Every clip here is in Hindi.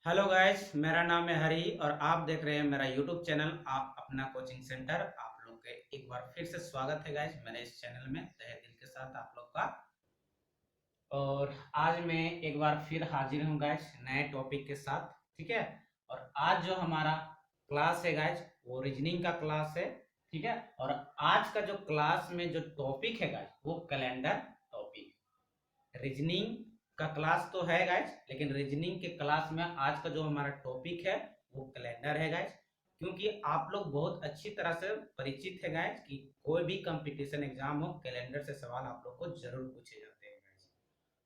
हेलो गाइस, मेरा नाम है हरी और आप देख रहे हैं मेरा यूट्यूब चैनल आप अपना कोचिंग सेंटर। आप लोग के एक बार फिर से स्वागत है गाइस मेरे इस चैनल में तहे दिल के साथ आप लोग का। और आज मैं एक बार फिर हाजिर हूँ गाइस नए टॉपिक के साथ। ठीक है। और आज जो हमारा क्लास है गाइस वो रीजनिंग का क्लास है। ठीक है। और आज का जो क्लास में जो टॉपिक है गाइस वो कैलेंडर टॉपिक। रीजनिंग का क्लास तो है गाइस, लेकिन रीजनिंग के क्लास में आज का जो हमारा टॉपिक है वो कैलेंडर है गाइस। क्योंकि आप लोग बहुत अच्छी तरह से परिचित है गाइस कि कोई भी कंपटीशन एग्जाम हो कैलेंडर से सवाल आप लोग को जरूर पूछे जाते हैं गाइस।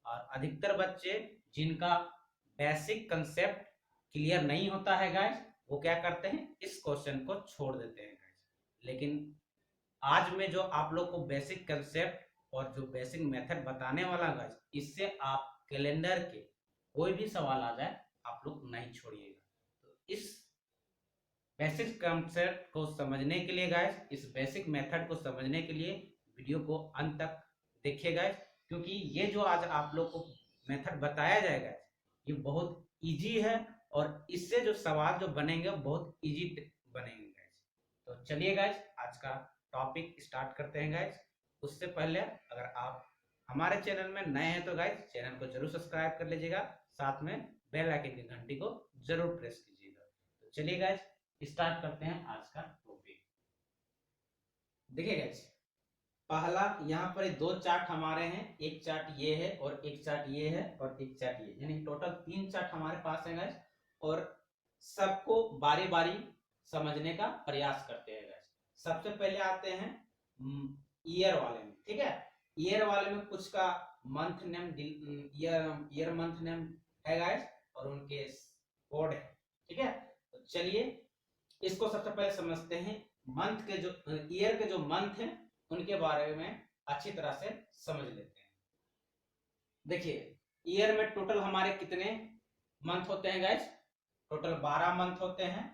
और अधिकतर बच्चे जिनका बेसिक कंसेप्ट क्लियर नहीं होता है गाइस वो क्या करते हैं, इस क्वेश्चन को छोड़ देते हैं गाइस। लेकिन आज में जो आप लोग को बेसिक कंसेप्ट और जो बेसिक मेथड बताने वाला गाइस, इससे आप कैलेंडर के कोई भी सवाल आ जाए आप लोग नहीं छोड़िएगा। तो इस बेसिक कंसेप्ट को समझने के लिए गाइस, इस बेसिक मेथड को समझने के लिए वीडियो को अंत तक देखिए गाइस। क्योंकि ये जो आज आप लोग को मेथड बताया जाएगा ये बहुत इजी है और इससे जो सवाल जो बनेंगे बहुत इजी बनेंगे गाइस। तो चलिए गाइस आज का टॉपिक स्टार्ट करते हैं गाइस। उससे पहले अगर आप हमारे चैनल में नए हैं तो गाइस चैनल को जरूर सब्सक्राइब कर लीजिएगा, साथ में बेल आइकन की घंटी को जरूर प्रेस कीजिएगा। तो चलिए गाइस स्टार्ट करते हैं आज का टॉपिक। देखिए गाइस, पहला यहाँ पर दो चार्ट हमारे हैं, एक चार्ट ये है और एक चार्ट ये है और एक चार्ट ये, यानी टोटल तीन चार्ट हमारे पास है गाइस। और सबको बारी बारी समझने का प्रयास करते हैं गाइस। सबसे पहले आते हैं ईयर वाले में। ठीक है। ईयर वाले में कुछ का month name, year month name है गाइस और उनके कोड है। ठीक है। तो चलिए इसको सबसे पहले समझते हैं। मंथ के जो ईयर के जो मंथ हैं उनके बारे में अच्छी तरह से समझ लेते हैं। देखिए ईयर में टोटल हमारे कितने मंथ होते हैं गाइस? टोटल 12 मंथ होते हैं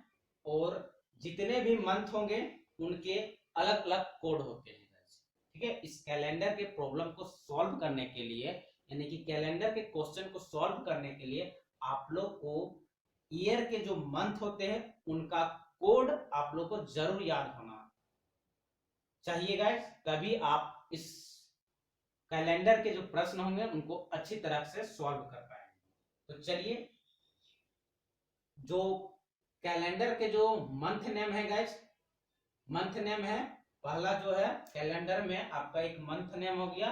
और जितने भी मंथ होंगे उनके अलग अलग कोड होते हैं गाइस। ठीक है। इस कैलेंडर के प्रॉब्लम को सॉल्व करने के लिए, यानी कि कैलेंडर के क्वेश्चन को सॉल्व करने के लिए आप लोग को ईयर के जो मंथ होते हैं उनका कोड आप लोग को जरूर याद होना चाहिए गाइस, तभी आप इस कैलेंडर के जो प्रश्न होंगे उनको अच्छी तरह से सॉल्व कर पाएंगे। तो चलिए जो कैलेंडर के जो मंथ नेम है गाइस, मंथ नेम है पहला जो है कैलेंडर में आपका एक मंथ नेम हो गया,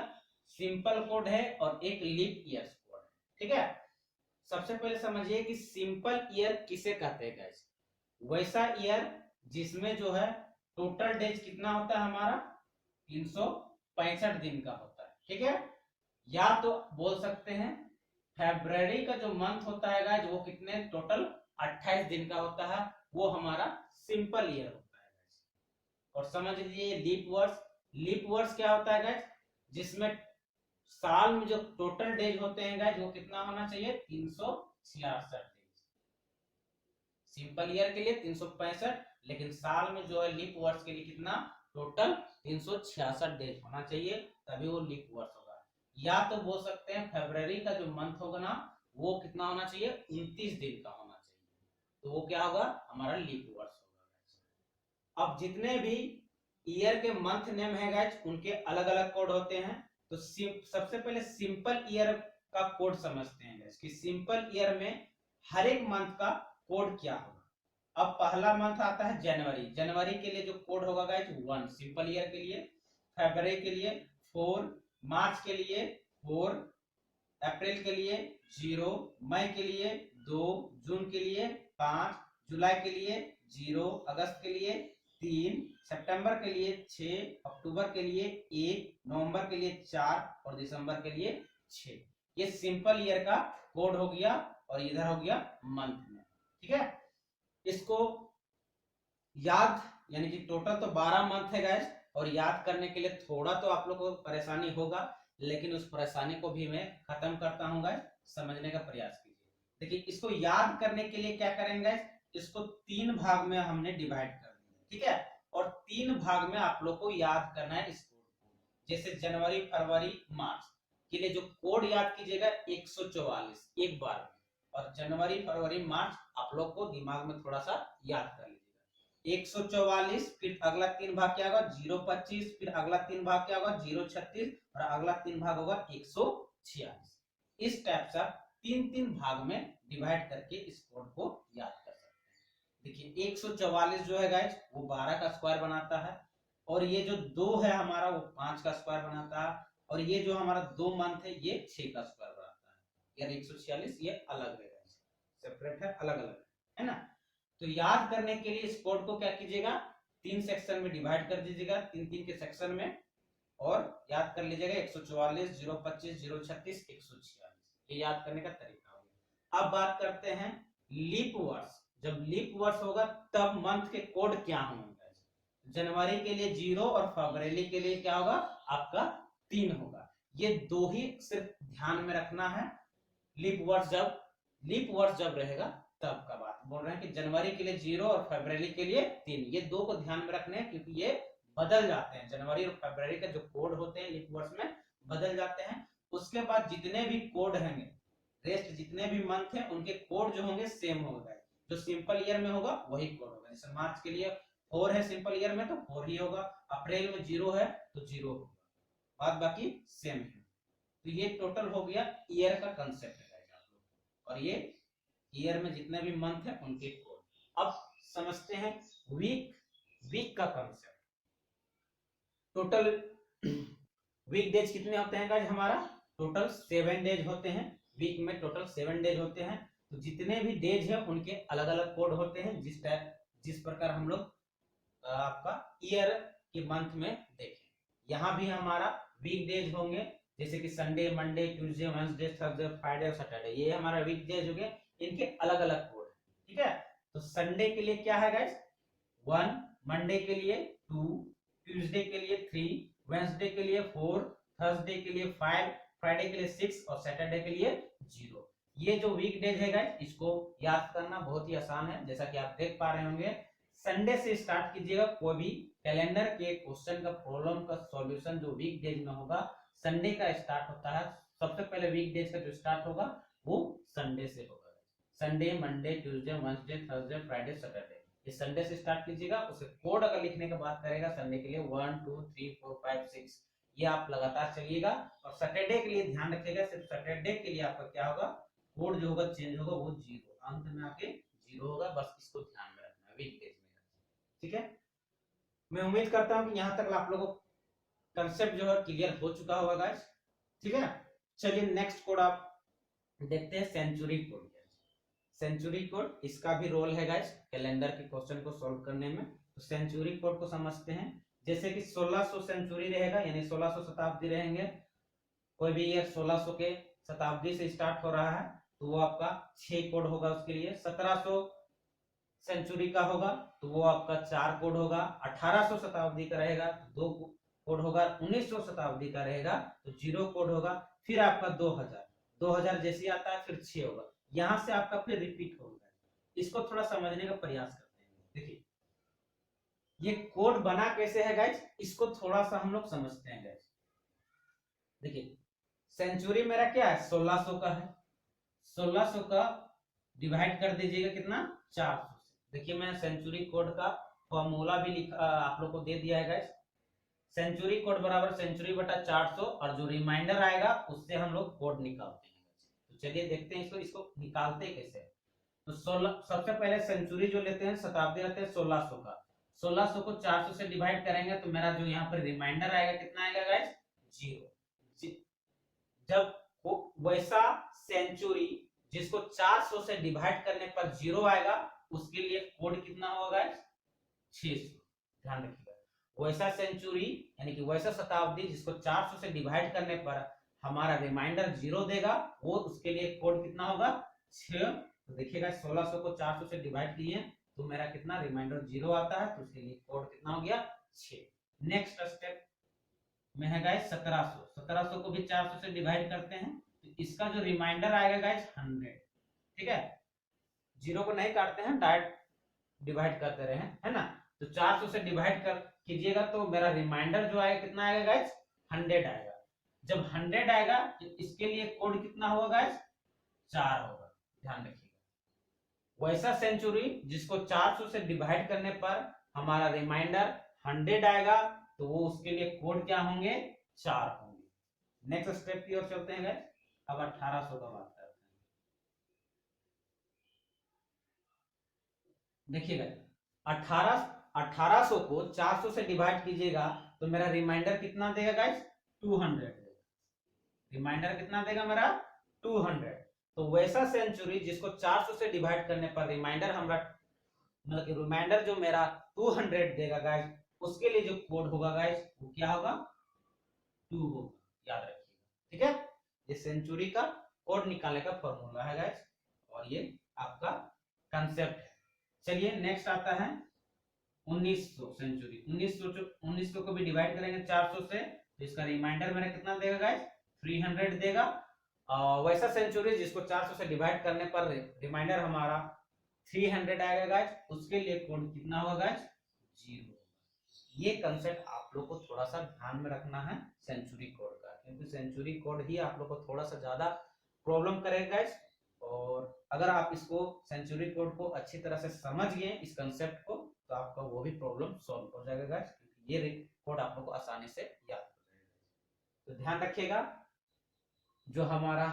सिंपल कोड है और एक लीप ईयर कोड है। ठीक है। सबसे पहले समझिए कि सिंपल ईयर किसे कहते हैं गाइस? वैसा ईयर जिसमें जो है टोटल डेज कितना होता है हमारा 365 दिन का होता है। ठीक है। या तो बोल सकते हैं फरवरी का जो मंथ होता है गाइस वो कितने टोटल 28 दिन का होता है, वो हमारा सिंपल ईयर होता है गाइस। और समझ लीजिए लीप वर्ष, लीप वर्ष क्या होता है गाइस? जिसमें साल में जो टोटल डेज होते हैं गाइस वो कितना होना चाहिए 366 डेज। सिंपल ईयर के लिए 365, लेकिन साल में जो है लीप वर्ष के लिए कितना टोटल 366 डेज होना चाहिए, तभी वो लीप वर्ष होगा। या तो बोल सकते हैं फरवरी का जो मंथ होगा ना वो कितना होना चाहिए 29 दिन का होना चाहिए, तो वो क्या होगा हमारा लीप वर्ष होगा। अब जितने भी ईयर के मंथ नेम है गाइस उनके अलग अलग कोड होते हैं। तो सबसे पहले सिंपल ईयर का कोड समझते हैं गाइस कि सिंपल ईयर में हर एक मंथ का कोड क्या होगा। अब पहला मंथ आता है जनवरी, जनवरी के लिए जो कोड होगा गाइस 1 सिंपल ईयर के लिए, फरवरी के लिए 4, मार्च के लिए 4, अप्रैल के लिए 0, मई के लिए 2, जून के लिए 5, जुलाई के लिए 0, अगस्त के लिए 3, सितंबर के लिए 6, अक्टूबर के लिए 1, नवंबर के लिए 4 और दिसंबर के लिए 6। ये सिंपल ईयर का कोड हो गया और इधर हो गया मंथ में। ठीक है। इसको याद, यानी कि टोटल तो 12 मंथ है गाइस और याद करने के लिए थोड़ा तो आप लोगों को परेशानी होगा, लेकिन उस परेशानी को भी मैं खत्म करता हूं गाइस, समझने का प्रयास कीजिए। देखिए इसको याद करने के लिए क्या करेंगे गाइस, इसको 3 भाग में हमने डिवाइड कर दिया। ठीक है। और 3 भाग में आप लोग को याद करना है इस कोड को। जैसे जनवरी फरवरी मार्च के लिए जो कोड याद कीजिएगा 144 एक बार में, और जनवरी फरवरी मार्च आप लोग को दिमाग में थोड़ा सा याद कर लीजिएगा। 144, फिर अगला 3 भाग क्या होगा 025, फिर अगला 3 भाग क्या होगा 036 और अगला 3 भाग होगा 146। इस टाइप से 3-3 भाग में डिवाइड करके इस कोड को याद कर सकते हैं। देखिए 144 जो है गाइस वो 12 का स्क्वायर बनाता है, और ये जो 2 है हमारा वो 5 का स्क्वायर बनाता है, और ये जो हमारा 2 मंथ है ये 6 का स्क्वायर बनाता है। यार 146 ये अलग है, सेपरेट है, अलग अलग है ना। तो याद करने के लिए इस कोड को क्या कीजिएगा 3 सेक्शन में डिवाइड कर दीजिएगा, 3-3 के सेक्शन में, और याद कर लीजिएगा 144, 025, 036, 146। ये याद करने का तरीका हो गया। अब बात करते हैं लीप वर्ष। जब लीप वर्ष होगा तब मंथ के कोड क्या होंगे। जनवरी के लिए 0 और फरवरी के लिए क्या होगा आपका 3 होगा। ये 2 ही सिर्फ ध्यान में रखना है। लीप वर्ष जब रहेगा तब का बात बोल रहे हैं कि जनवरी के लिए 0 और फरवरी के लिए 3, ये 2 को ध्यान में रखने हैं, क्योंकि ये बदल जाते हैं। जनवरी और फरवरी के जो कोड होते हैं लीप वर्ष में बदल जाते हैं। उसके बाद जितने भी कोड होंगे, रेस्ट जितने भी मंथ हैं उनके कोड जो होंगे सेम होगा। जो सिंपल ईयर में होगा वही कोड होगा। जैसे मार्च के लिए 4 है सिंपल ईयर में तो 4 ही होगा, अप्रैल में 0 है तो 0 होगा, बात बाकी सेम है। तो ये टोटल हो गया ईयर का कंसेप्ट है आप लोग, और ये ईयर में जितने भी मंथ है उनके कोड। अब समझते हैं वीक का कंसेप्ट। टोटल वीक डेज कितने होते हैं गाइस हमारा टोटल 7 डेज होते हैं। वीक में टोटल 7 डेज होते हैं। तो जितने भी डेज है उनके अलग अलग कोड होते हैं, जिस प्रकार हम लोग आपका ईयर के मंथ में देखें। यहाँ भी हमारा वीक डेज होंगे, जैसे कि Sunday, Monday, Tuesday, Wednesday, Thursday, Friday और सैटरडे, ये हमारा वीक डेज हो गए। इनके अलग अलग कोड है, ठीक है। तो संडे के लिए क्या है गाइस 1, मंडे के लिए 2, ट्यूसडे के लिए 3, वेडनेसडे के लिए 4, थर्सडे के लिए 5, फ्राइडे के लिए 6 और सैटरडे के लिए 0। ये जो वीक डेज है गाइस इसको याद करना बहुत ही आसान है। जैसा कि आप देख पा रहे होंगे, संडे से स्टार्ट कीजिएगा। कोई भी कैलेंडर के क्वेश्चन का प्रॉब्लम का सॉल्यूशन जो वीक डेज में होगा संडे का स्टार्ट होता है। सबसे पहले वीक डेज का जो स्टार्ट होगा वो संडे से होगा। Sunday, Monday, Tuesday, Wednesday, Thursday, Friday, Saturday, ये संडे से स्टार्ट कीजिएगा। उसे कोड अगर लिखने की बात करेगा संडे के लिए 1 2 3 4 5 6, ये आप लगातार चलिएगा। और सैटरडे के लिए ध्यान रखिएगा, सिर्फ सैटरडे के लिए आपका क्या होगा कोड जो होगा चेंज होगा, वो 0 अंत में आके 0 होगा। बस इसको ध्यान में रखना वीक डेज में, ठीक है। मैं उम्मीद करता हूं कि यहां तक आप लोगों को कंसेप्ट जो है क्लियर हो चुका होगा गाइस, ठीक है। चलिए नेक्स्ट कोड आप देखते हैं, सेंचुरी कोड। सेंचुरी कोड इसका भी रोल है गाइस कैलेंडर के क्वेश्चन को सॉल्व करने में। तो सेंचुरी कोड को समझते हैं। जैसे कि 1600 सेंचुरी रहेगा, यानी 1600 शताब्दी रहेंगे। कोई भी ईयर 1600 के शताब्दी से स्टार्ट हो रहा है तो वो आपका 6 कोड होगा उसके लिए। 1700 सेंचुरी का होगा तो वो आपका 4 कोड होगा। 1800 शताब्दी का रहेगा तो 2 कोड होगा। 1900 शताब्दी का रहेगा तो 0 कोड होगा। फिर आपका 2000 जैसे आता है फिर 6 होगा। यहां से आपका फिर रिपीट होगा। इसको थोड़ा समझने का प्रयास करते हैं। देखिए ये कोड बना कैसे है गाइस, इसको थोड़ा सा हम लोग समझते हैं गाइस। देखिए सेंचुरी मेरा क्या है 1600 का है। 1600 का डिवाइड कर दीजिएगा कितना 400 से। देखिए मैं सेंचुरी कोड का फॉर्मूला भी लिखा आप लोग को दे दिया है गाइस। सेंचुरी कोड बराबर सेंचुरी बटा 400, और जो रिमाइंडर आएगा उससे हम लोग कोड निकालते हैं। तो चलिए देखते हैं इसको निकालते कैसे। तो 16 सबसे पहले सेंचुरी जो लेते हैं शताब्दी लेते हैं 1600 का। 1600 को 400 से डिवाइड करेंगे तो मेरा जो यहाँ पर रिमाइंडर आएगा कितना आएगा गाइस 0। जब वैसा सेंचुरी जिसको 400 से डिवाइड करने पर 0 आएगा उसके लिए कोड कितना होगा गाइस 600। ध्यान रखिएगा वैसा सेंचुरी यानी कि वैसा शताब्दी जिसको 400 से डिवाइड करने पर हमारा रिमाइंडर 0 देगा, वो उसके लिए कोड कितना होगा 6। तो देखिएगा 1600 को 400 से डिवाइड किए तो मेरा कितना रिमाइंडर 0 आता है, तो उसके लिए कोड कितना हो गया 6। नेक्स्ट स्टेप में है गाइस 1700 को भी 400 से डिवाइड करते हैं तो इसका जो रिमाइंडर आएगा गाइस 100। ठीक है 0 को नहीं काटते हैं, डायरेक्ट डिवाइड करते रहे, है ना। तो 400 से डिवाइड कर कीजिएगा तो मेरा रिमाइंडर जो आएगा कितना आएगा गाइस 100 आएगा। जब 100 आएगा तो इसके लिए कोड कितना होगा गाइस 4 होगा। ध्यान रखिएगा। वैसा सेंचुरी जिसको 400 से डिवाइड करने पर हमारा रिमाइंडर 100 आएगा, तो वो उसके लिए कोड क्या होंगे, 4 होंगे। नेक्स्ट स्टेप की ओर चलते हैं गाइस। अब 1800 का बात करते हैं। देखिएगा 1800 को 400 से डिवाइड कीजिएगा तो मेरा रिमाइंडर कितना देगा गाइस, 200 देगा। रिमाइंडर कितना देगा मेरा, 200। तो वैसा सेंचुरी जिसको 400 से डिवाइड करने पर रिमाइंडर हमारा, मतलब कि रिमाइंडर जो मेरा 200 देगा गाइस, उसके लिए जो कोड होगा गाइस वो क्या होगा, 2 होगा। याद रखिएगा, ठीक है। ये सेंचुरी का कोड निकालने का फॉर्मूला है गाइस, और ये आपका कंसेप्ट है। चलिए नेक्स्ट आता है 1900 सेंचुरी। 1900 को भी डिवाइड करेंगे 400 से, तो इसका रिमाइंडर मेरा कितना देगा गाइस, 300 देगा। वैसा सेंचुरी जिसको 400 से डिवाइड करने पर रिमाइंडर हमारा 300 आएगा गाइस, उसके लिए कोड कितना होगा गाइस, 0। ये कंसेप्ट आप लोग को थोड़ा सा ध्यान में रखना है सेंचुरी कोड का, क्योंकि सेंचुरी कोड ही आप लोग को थोड़ा सा ज्यादा प्रॉब्लम करेगा गाइस। और अगर आप इसको सेंचुरी कोड को अच्छी तरह से समझ गए इस कंसेप्ट को, तो आपका वो भी प्रॉब्लम सॉल्व हो जाएगा गाइस, क्योंकि ये कोड आप लोग को आसानी से याद हो जाएगा। तो ध्यान रखिएगा, जो हमारा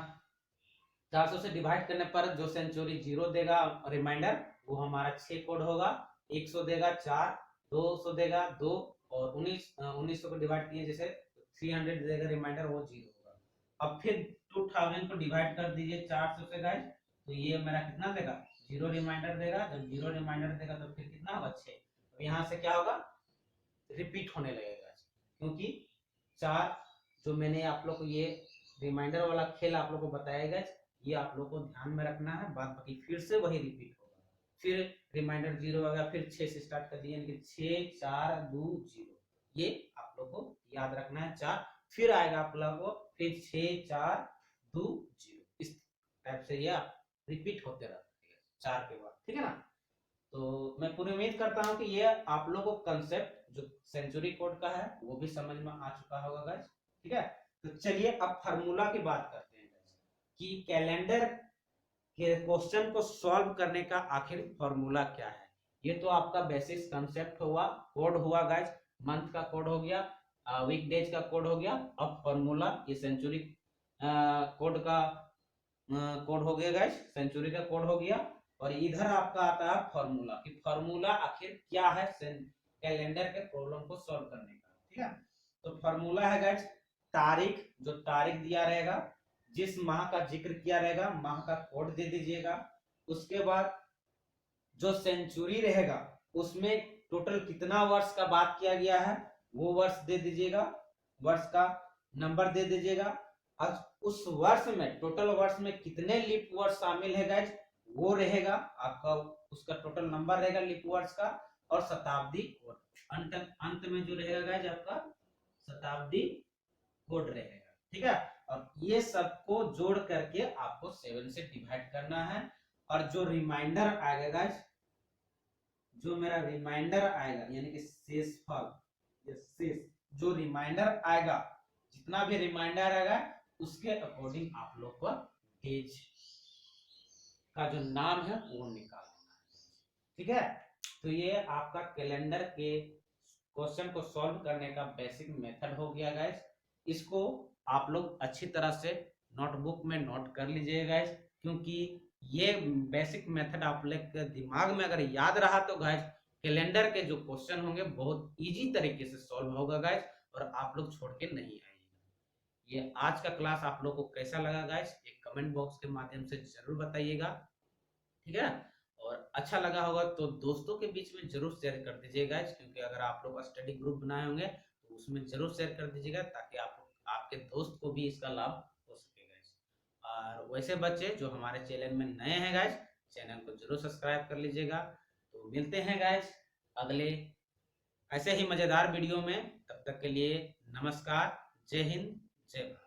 400 से डिवाइड करने पर जो सेंचुरी 0 देगा रिमाइंडर, वो हमारा 6 कोड होगा। 100 देगा 4, 200 देगा 2, और 1900 को डिवाइड किए जैसे 300 देगा रिमाइंडर, वो 0 होगा। अब फिर 2000 को डिवाइड कर दीजिए 400 से गाइस, तो ये मेरा कितना देगा, 0 रिमाइंडर देगा। जब 0 रिमाइंडर देगा तो फिर कितना होगा, 6। तो यहाँ से क्या होगा, रिपीट होने लगेगा, क्योंकि 4 जो मैंने आप लोग को ये रिमाइंडर वाला खेल आप लोग को बताया गाइस, ये आप लोग को ध्यान में रखना है। बाद बाकी फिर से वही रिपीट होगा, फिर रिमाइंडर 0 आ गया, फिर 6 से स्टार्ट कर दिए, यानी कि 6 4 2 0। ये आप लोग को याद रखना है। 4 फिर आएगा आप लोग को, फिर 6 4 2 0, इस टाइप से ये रिपीट होते रहते हैं 4 के बाद, ठीक है ना। तो मैं पूरी उम्मीद करता हूँ कि ये आप लोग को कंसेप्ट जो सेंचुरी कोड का है वो भी समझ में आ चुका होगा गाइस, ठीक है। तो चलिए अब फार्मूला की बात करते हैं कि कैलेंडर के क्वेश्चन को सॉल्व करने का आखिर फार्मूला क्या है। ये तो आपका बेसिक कंसेप्ट हुआ, कोड हुआ गाइस। मंथ का कोड हो गया, वीक डेज का कोड हो गया। अब फार्मूला ये सेंचुरी कोड का कोड हो गया गाइस, सेंचुरी का कोड हो गया। और इधर आपका आता है फार्मूला, कि फार्मूला आखिर क्या है कैलेंडर के प्रॉब्लम को सॉल्व करने का, ठीक है। तो फार्मूला है गाइस, तारीख, जो तारीख दिया रहेगा, जिस माह का जिक्र किया रहेगा माह का कोड दे दीजिएगा। उसके बाद जो सेंचुरी रहेगा उसमें टोटल कितना वर्ष का बात किया गया है वो वर्ष दे दीजिएगा, वर्ष का नंबर दे दीजिएगा। अब उस वर्ष में, टोटल वर्ष में कितने लीप वर्ष शामिल है गाइस, वो रहेगा आपका, उसका टोटल नंबर रहेगा लीप वर्ष का। और शताब्दी कोड अंत में जो रहेगा गाइस आपका शताब्दी कोड रहेगा, ठीक है। और ये सबको जोड़ करके आपको 7 से डिवाइड करना है। और जो रिमाइंडर आएगा गाइस, जो मेरा रिमाइंडर आएगा यानी कि शेषफल, ये शेष जो रिमाइंडर आएगा, जितना भी रिमाइंडर आएगा उसके अकॉर्डिंग आप लोग को डेज का जो नाम है वो निकालना है, ठीक है। तो ये आपका कैलेंडर के क्वेश्चन को सॉल्व करने का बेसिक मेथड हो गया गाइस। इसको आप लोग अच्छी तरह से नोटबुक में नोट कर लीजिएगा गाइस, क्योंकि ये बेसिक मेथड आप लोग के दिमाग में अगर याद रहा तो गाइस कैलेंडर के जो क्वेश्चन होंगे बहुत इजी तरीके से सॉल्व होगा गाइस, और आप लोग छोड़ के नहीं आएंगे। ये आज का क्लास आप लोग को कैसा लगा गाइस, एक कमेंट बॉक्स के माध्यम से जरूर बताइएगा, ठीक है। और अच्छा लगा होगा तो दोस्तों के बीच में जरूर शेयर कर दीजिएगा, क्योंकि अगर आप लोग स्टडी ग्रुप बनाए होंगे तो उसमें जरूर शेयर कर दीजिएगा, ताकि आपके दोस्त को भी इसका लाभ हो सके गाइस। और वैसे बच्चे जो हमारे चैनल में नए हैं गाइस, चैनल को जरूर सब्सक्राइब कर लीजिएगा। तो मिलते हैं गाइस अगले ऐसे ही मजेदार वीडियो में, तब तक के लिए नमस्कार, जय हिंद, जय भारत।